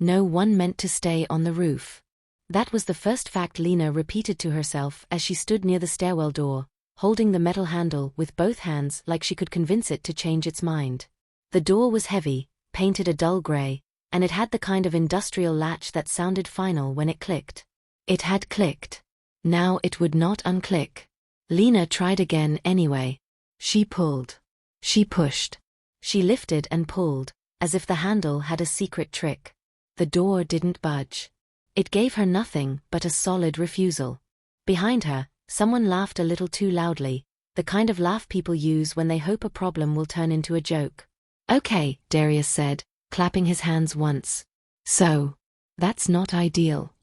No one meant to stay on the roof. That was the first fact Lena repeated to herself as she stood near the stairwell door, holding the metal handle with both hands like she could convince it to change its mind. The door was heavy, painted a dull gray, and it had the kind of industrial latch that sounded final when it clicked. It had clicked. Now it would not unclick. Lena tried again anyway. She pulled. She pushed. She lifted and pulled, as if the handle had a secret trick. The door didn't budge. It gave her nothing but a solid refusal. Behind her, someone laughed a little too loudly, the kind of laugh people use when they hope a problem will turn into a joke. "Okay," Darius said, clapping his hands once. "So, that's not ideal."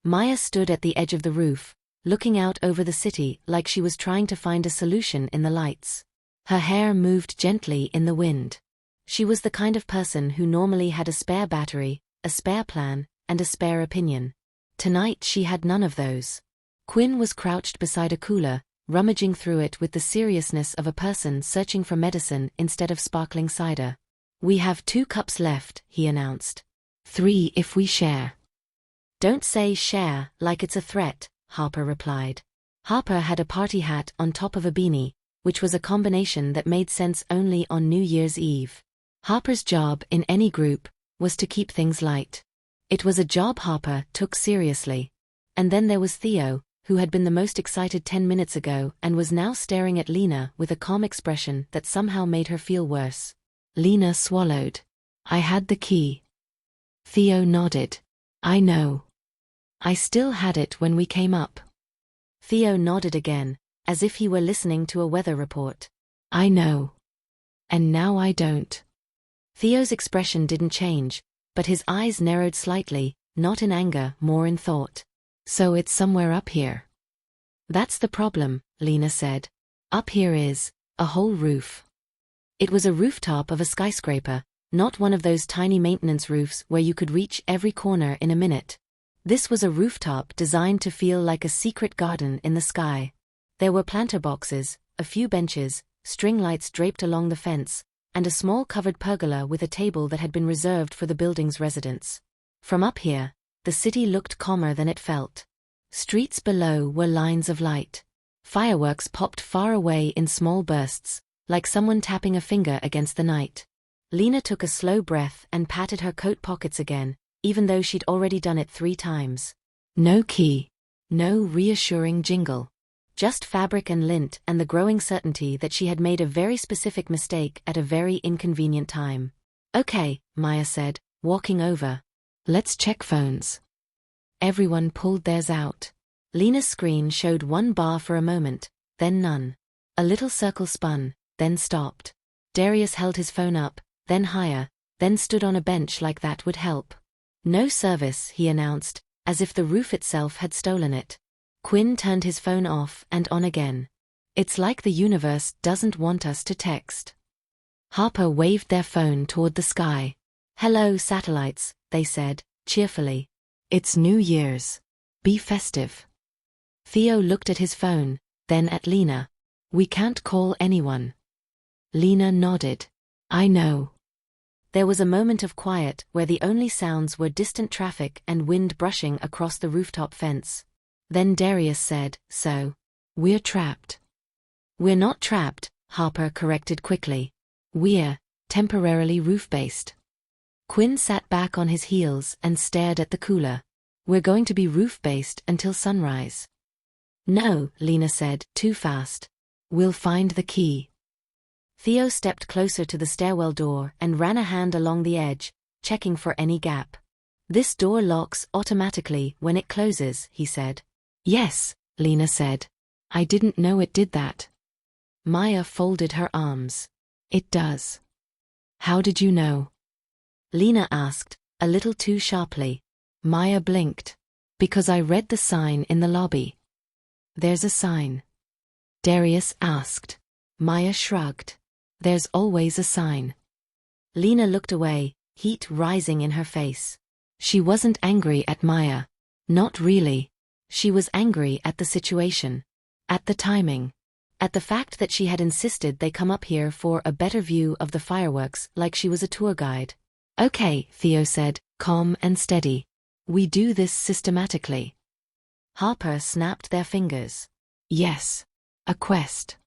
Maya stood at the edge of the roof, looking out over the city like she was trying to find a solution in the lights. Her hair moved gently in the wind. She was the kind of person who normally had a spare battery, a spare plan, and a spare opinion. Tonight she had none of those. Quinn was crouched beside a cooler, rummaging through it with the seriousness of a person searching for medicine instead of sparkling cider. "We have 2 cups left," he announced. 3 if we share." "Don't say share like it's a threat," Harper replied. Harper had a party hat on top of a beanie, which was a combination that made sense only on New Year's Eve. Harper's job in any group was to keep things light. It was a job Harper took seriously. And then there was Theo, who had been the most excited 10 minutes ago and was now staring at Lena with a calm expression that somehow made her feel worse. Lena swallowed. "I had the key." Theo nodded. "I know. I still had it when we came up." Theo nodded again, as if he were listening to a weather report. "I know. And now I don't." Theo's expression didn't change, but his eyes narrowed slightly, not in anger, more in thought. "So it's somewhere up here." "That's the problem," Lena said. "Up here is a whole roof." It was a rooftop of a skyscraper, not one of those tiny maintenance roofs where you could reach every corner in a minute. This was a rooftop designed to feel like a secret garden in the sky. There were planter boxes, a few benches, string lights draped along the fence, and a small covered pergola with a table that had been reserved for the building's residents. From up here, the city looked calmer than it felt. Streets below were lines of light. Fireworks popped far away in small bursts, like someone tapping a finger against the night. Lena took a slow breath and patted her coat pockets again, even though she'd already done it 3 times. No key. No reassuring jingle. Just fabric and lint and the growing certainty that she had made a very specific mistake at a very inconvenient time. "Okay," Maya said, walking over. "Let's check phones." Everyone pulled theirs out. Lena's screen showed 1 bar for a moment, then none. A little circle spun, then stopped. Darius held his phone up, then higher, then stood on a bench like that would help. "No service," he announced, as if the roof itself had stolen it. Quinn turned his phone off and on again. "It's like the universe doesn't want us to text." Harper waved their phone toward the sky. "Hello, satellites," they said, cheerfully. "It's New Year's. Be festive." Theo looked at his phone, then at Lena. "We can't call anyone." Lena nodded. "I know." There was a moment of quiet where the only sounds were distant traffic and wind brushing across the rooftop fence. Then Darius said, "So, we're trapped." "We're not trapped," Harper corrected quickly. "We're temporarily roof-based." Quinn sat back on his heels and stared at the cooler. "We're going to be roof-based until sunrise." "No," Lena said, too fast. "We'll find the key." Theo stepped closer to the stairwell door and ran a hand along the edge, checking for any gap. "This door locks automatically when it closes," he said. "Yes," Lena said. "I didn't know it did that." Maya folded her arms. "It does." "How did you know?" Lena asked, a little too sharply. Maya blinked. "Because I read the sign in the lobby." "There's a sign?" Darius asked. Maya shrugged. "There's always a sign." Lena looked away, heat rising in her face. She wasn't angry at Maya. Not really. She was angry at the situation. At the timing. At the fact that she had insisted they come up here for a better view of the fireworks like she was a tour guide. "Okay," Theo said, Calm and steady. We do this systematically. Harper snapped their fingers. Yes. A quest.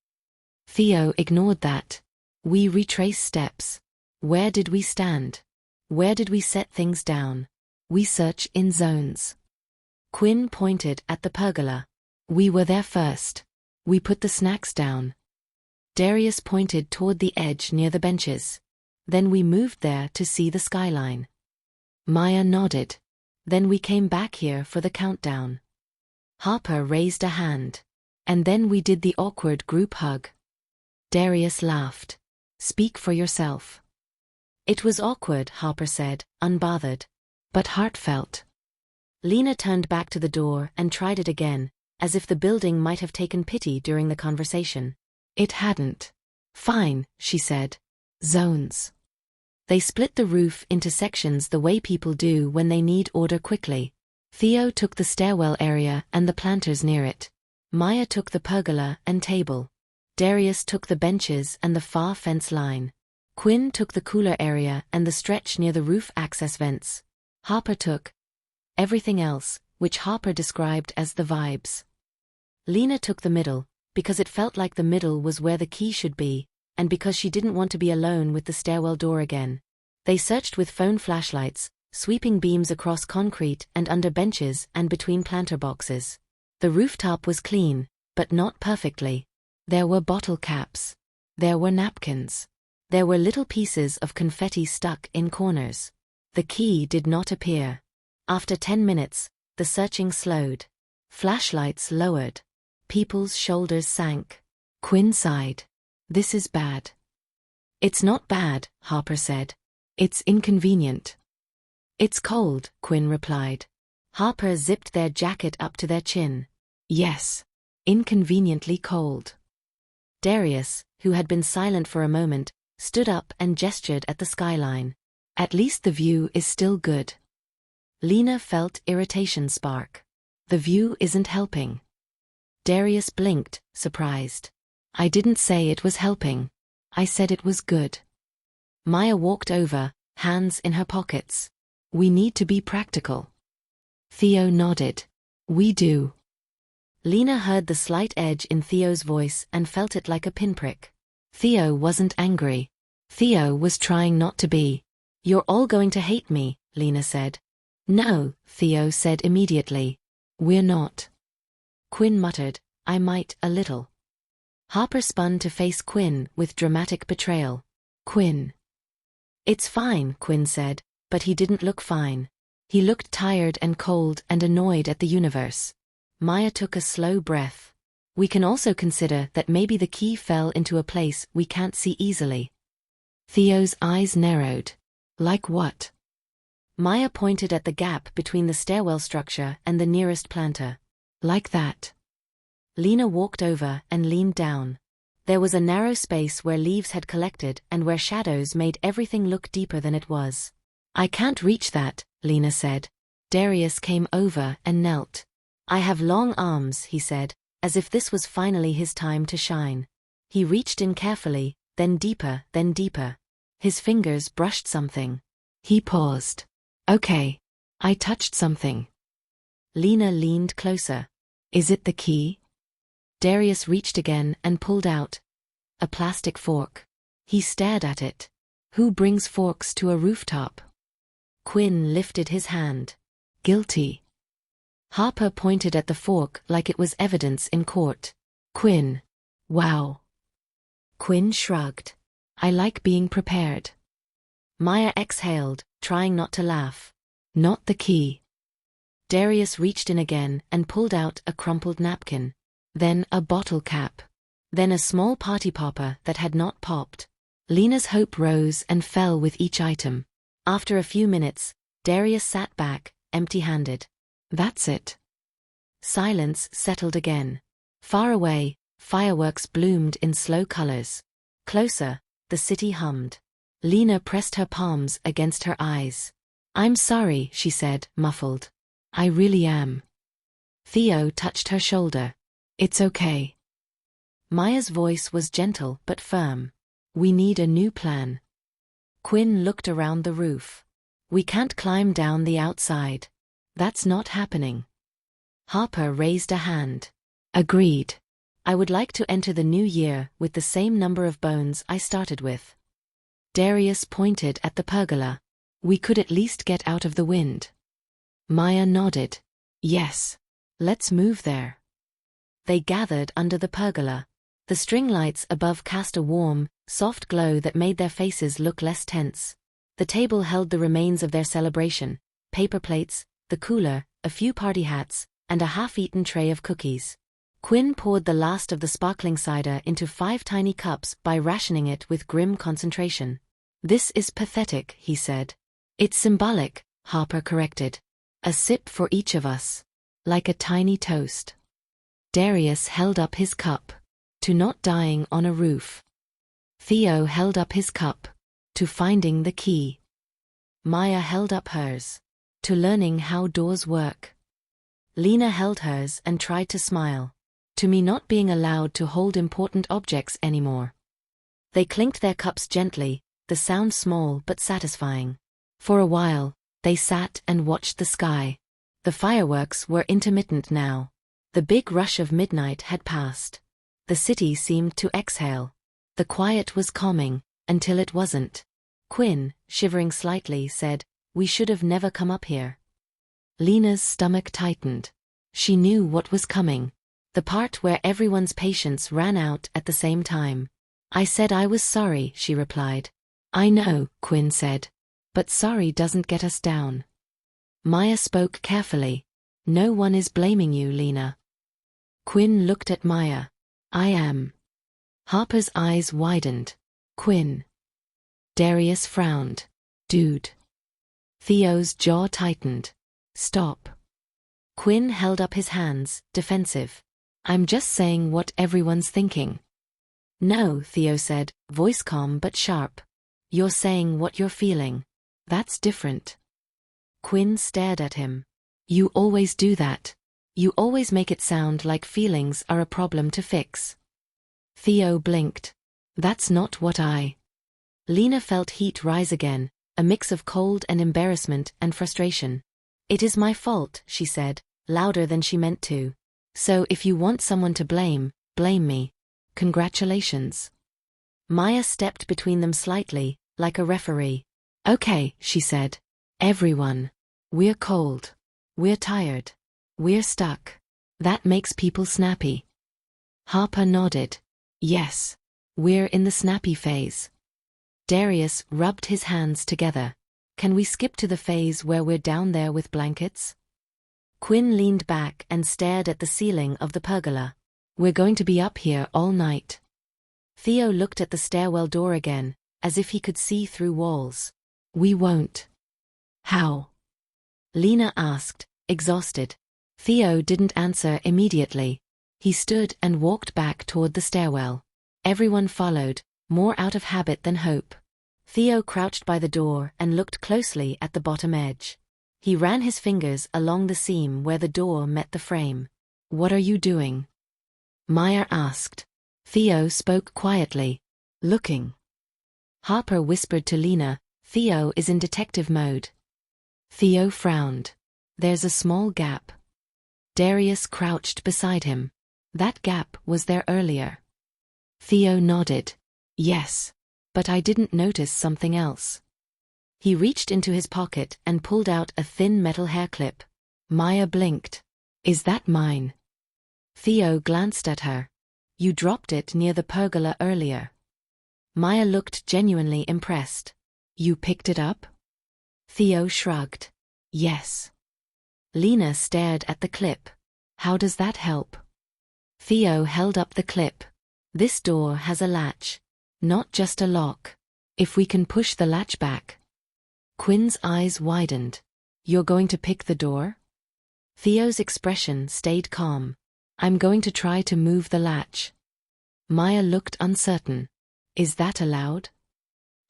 Theo ignored that. We retrace steps. Where did we stand? Where did we set things down? We search in zones. Quinn pointed at the pergola. We were there first. We put the snacks down. Darius pointed toward the edge near the benches. Then we moved there to see the skyline. Maya nodded. Then we came back here for the countdown. Harper raised a hand. And then we did the awkward group hug. Darius laughed. Speak for yourself. It was awkward, Harper said, unbothered. But heartfelt. Lena turned back to the door and tried it again, as if the building might have taken pity during the conversation. It hadn't. Fine, she said. Zones. They split the roof into sections the way people do when they need order quickly. Theo took the stairwell area and the planters near it. Maya took the pergola and table. Darius took the benches and the far fence line. Quinn took the cooler area and the stretch near the roof access vents. Harper took everything else, which Harper described as the vibes. Lena took the middle, because it felt like the middle was where the key should be, and because she didn't want to be alone with the stairwell door again. They searched with phone flashlights, sweeping beams across concrete and under benches and between planter boxes. The rooftop was clean, but not perfectly. There were bottle caps. There were napkins. There were little pieces of confetti stuck in corners. The key did not appear. After 10 minutes, the searching slowed. Flashlights lowered. People's shoulders sank. Quinn sighed. This is bad. It's not bad, Harper said. It's inconvenient. It's cold, Quinn replied. Harper zipped their jacket up to their chin. Yes. Inconveniently cold. Darius, who had been silent for a moment, stood up and gestured at the skyline. At least the view is still good. Lena felt irritation spark. The view isn't helping. Darius blinked, surprised. I didn't say it was helping. I said it was good. Maya walked over, hands in her pockets. We need to be practical. Theo nodded. We do. Lena heard the slight edge in Theo's voice and felt it like a pinprick. Theo wasn't angry. Theo was trying not to be. You're all going to hate me, Lena said. No, Theo said immediately. We're not. Quinn muttered, I might, a little. Harper spun to face Quinn with dramatic betrayal. Quinn. It's fine, Quinn said, but he didn't look fine. He looked tired and cold and annoyed at the universe. Maya took a slow breath. We can also consider that maybe the key fell into a place we can't see easily. Theo's eyes narrowed. Like what? Maya pointed at the gap between the stairwell structure and the nearest planter. Like that. Lena walked over and leaned down. There was a narrow space where leaves had collected and where shadows made everything look deeper than it was. I can't reach that, Lena said. Darius came over and knelt. I have long arms, he said, as if this was finally his time to shine. He reached in carefully, then deeper, then deeper. His fingers brushed something. He paused. Okay. I touched something. Lena leaned closer. Is it the key? Darius reached again and pulled out a plastic fork. He stared at it. Who brings forks to a rooftop? Quinn lifted his hand. Guilty. Harper pointed at the fork like it was evidence in court. Quinn. Wow. Quinn shrugged. I like being prepared. Maya exhaled, trying not to laugh. Not the key. Darius reached in again and pulled out a crumpled napkin. Then a bottle cap. Then a small party popper that had not popped. Lena's hope rose and fell with each item. After a few minutes, Darius sat back, empty-handed. That's it. Silence settled again. Far away, fireworks bloomed in slow colors. Closer, the city hummed. Lena pressed her palms against her eyes. I'm sorry, she said, muffled. I really am. Theo touched her shoulder. It's okay. Maya's voice was gentle but firm. We need a new plan. Quinn looked around the roof. We can't climb down the outside. That's not happening. Harper raised a hand. Agreed. I would like to enter the new year with the same number of bones I started with. Darius pointed at the pergola. We could at least get out of the wind. Maya nodded. Yes. Let's move there. They gathered under the pergola. The string lights above cast a warm, soft glow that made their faces look less tense. The table held the remains of their celebration: paper plates, the cooler, a few party hats, and a half-eaten tray of cookies. Quinn poured the last of the sparkling cider into 5 tiny cups by rationing it with grim concentration. This is pathetic, he said. It's symbolic, Harper corrected. A sip for each of us. Like a tiny toast. Darius held up his cup. To not dying on a roof. Theo held up his cup. To finding the key. Maya held up hers. To learning how doors work. Lena held hers and tried to smile. To me not being allowed to hold important objects anymore. They clinked their cups gently, the sound small but satisfying. For a while, they sat and watched the sky. The fireworks were intermittent now. The big rush of midnight had passed. The city seemed to exhale. The quiet was calming, until it wasn't. Quinn, shivering slightly, said, "We should have never come up here." Lena's stomach tightened. She knew what was coming. The part where everyone's patience ran out at the same time. "I said I was sorry," she replied. "I know," Quinn said. "But sorry doesn't get us down." Maya spoke carefully. "No one is blaming you, Lena." Quinn looked at Maya. "I am." Harper's eyes widened. "Quinn." Darius frowned. "Dude." Theo's jaw tightened. "Stop." Quinn held up his hands, defensive. "I'm just saying what everyone's thinking." "No," Theo said, voice calm but sharp. "You're saying what you're feeling. That's different." Quinn stared at him. "You always do that. You always make it sound like feelings are a problem to fix." Theo blinked. "That's not what I..." Lena felt heat rise again, a mix of cold and embarrassment and frustration. "It is my fault," she said, louder than she meant to. "So if you want someone to blame, blame me. Congratulations." Maya stepped between them slightly, like a referee. "Okay," she said. "Everyone. We're cold. We're tired. We're stuck. That makes people snappy." Harper nodded. "Yes. We're in the snappy phase." Darius rubbed his hands together. "Can we skip to the phase where we're down there with blankets?" Quinn leaned back and stared at the ceiling of the pergola. "We're going to be up here all night." Theo looked at the stairwell door again, as if he could see through walls. "We won't." "How?" Lena asked, exhausted. Theo didn't answer immediately. He stood and walked back toward the stairwell. Everyone followed, more out of habit than hope. Theo crouched by the door and looked closely at the bottom edge. He ran his fingers along the seam where the door met the frame. "What are you doing?" Maya asked. Theo spoke quietly. "Looking." Harper whispered to Lena, "Theo is in detective mode." Theo frowned. "There's a small gap." Darius crouched beside him. "That gap was there earlier." Theo nodded. "Yes. But I didn't notice something else." He reached into his pocket and pulled out a thin metal hair clip. Maya blinked. "Is that mine?" Theo glanced at her. "You dropped it near the pergola earlier." Maya looked genuinely impressed. "You picked it up?" Theo shrugged. "Yes." Lena stared at the clip. "How does that help?" Theo held up the clip. "This door has a latch. Not just a lock. If we can push the latch back." Quinn's eyes widened. "You're going to pick the door?" Theo's expression stayed calm. "I'm going to try to move the latch." Maya looked uncertain. "Is that allowed?"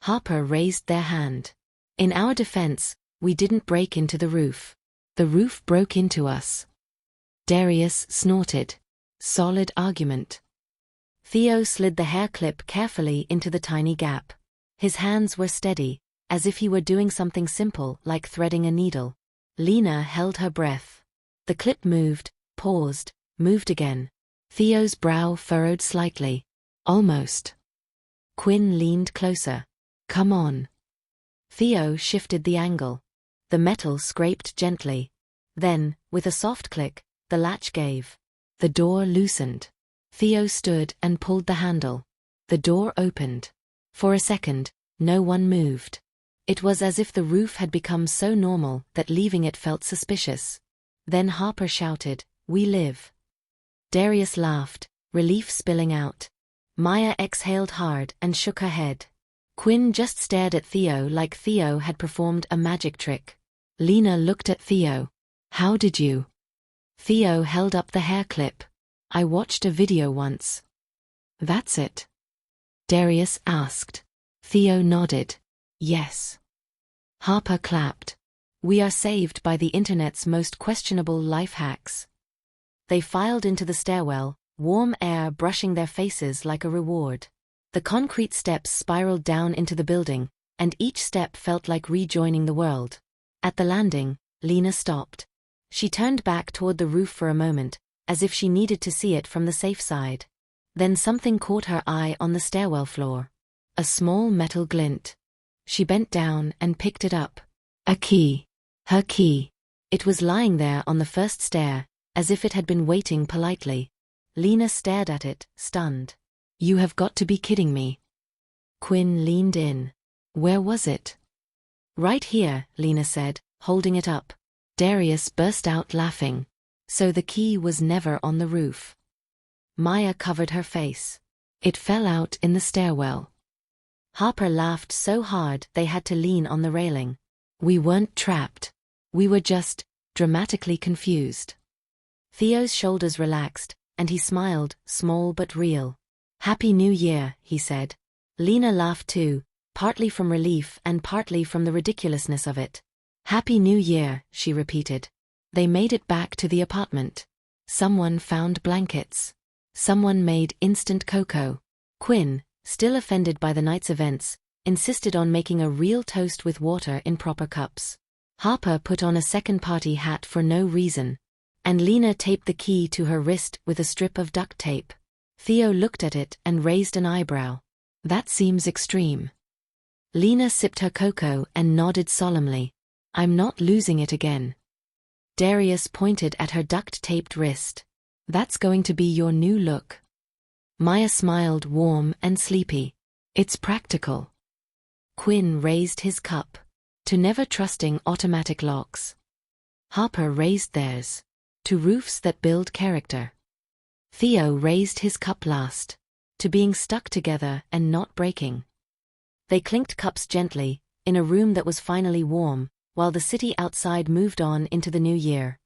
Harper raised their hand. "In our defense, we didn't break into the roof. The roof broke into us." Darius snorted. "Solid argument." Theo slid the hair clip carefully into the tiny gap. His hands were steady, as if he were doing something simple like threading a needle. Lena held her breath. The clip moved, paused, moved again. Theo's brow furrowed slightly. Almost. Quinn leaned closer. Come on. Theo shifted the angle. The metal scraped gently. Then, with a soft click, the latch gave. The door loosened. Theo stood and pulled the handle. The door opened. For a second, no one moved. It was as if the roof had become so normal that leaving it felt suspicious. Then Harper shouted, "We live." Darius laughed, relief spilling out. Maya exhaled hard and shook her head. Quinn just stared at Theo like Theo had performed a magic trick. Lena looked at Theo. How did you? Theo held up the hair clip. I watched a video once. That's it? Darius asked. Theo nodded. Yes. Harper clapped. We are saved by the internet's most questionable life hacks. They filed into the stairwell, warm air brushing their faces like a reward. The concrete steps spiraled down into the building, and each step felt like rejoining the world. At the landing, Lena stopped. She turned back toward the roof for a moment, as if she needed to see it from the safe side. Then something caught her eye on the stairwell floor. A small metal glint. She bent down and picked it up. A key. Her key. It was lying there on the first stair, as if it had been waiting politely. Lena stared at it, stunned. You have got to be kidding me. Quinn leaned in. Where was it? Right here, Lena said, holding it up. Darius burst out laughing. So the key was never on the roof. Maya covered her face. It fell out in the stairwell. Harper laughed so hard they had to lean on the railing. We weren't trapped. We were just dramatically confused. Theo's shoulders relaxed, and he smiled, small but real. Happy New Year, he said. Lena laughed too, partly from relief and partly from the ridiculousness of it. Happy New Year, she repeated. They made it back to the apartment. Someone found blankets. Someone made instant cocoa. Quinn, still offended by the night's events, insisted on making a real toast with water in proper cups. Harper put on a second-party hat for no reason, and Lena taped the key to her wrist with a strip of duct tape. Theo looked at it and raised an eyebrow. That seems extreme. Lena sipped her cocoa and nodded solemnly. I'm not losing it again. Darius pointed at her duct-taped wrist. That's going to be your new look. Maya smiled, warm and sleepy. It's practical. Quinn raised his cup. To never trusting automatic locks. Harper raised theirs. To roofs that build character. Theo raised his cup last. To being stuck together and not breaking. They clinked cups gently, in a room that was finally warm, while the city outside moved on into the new year.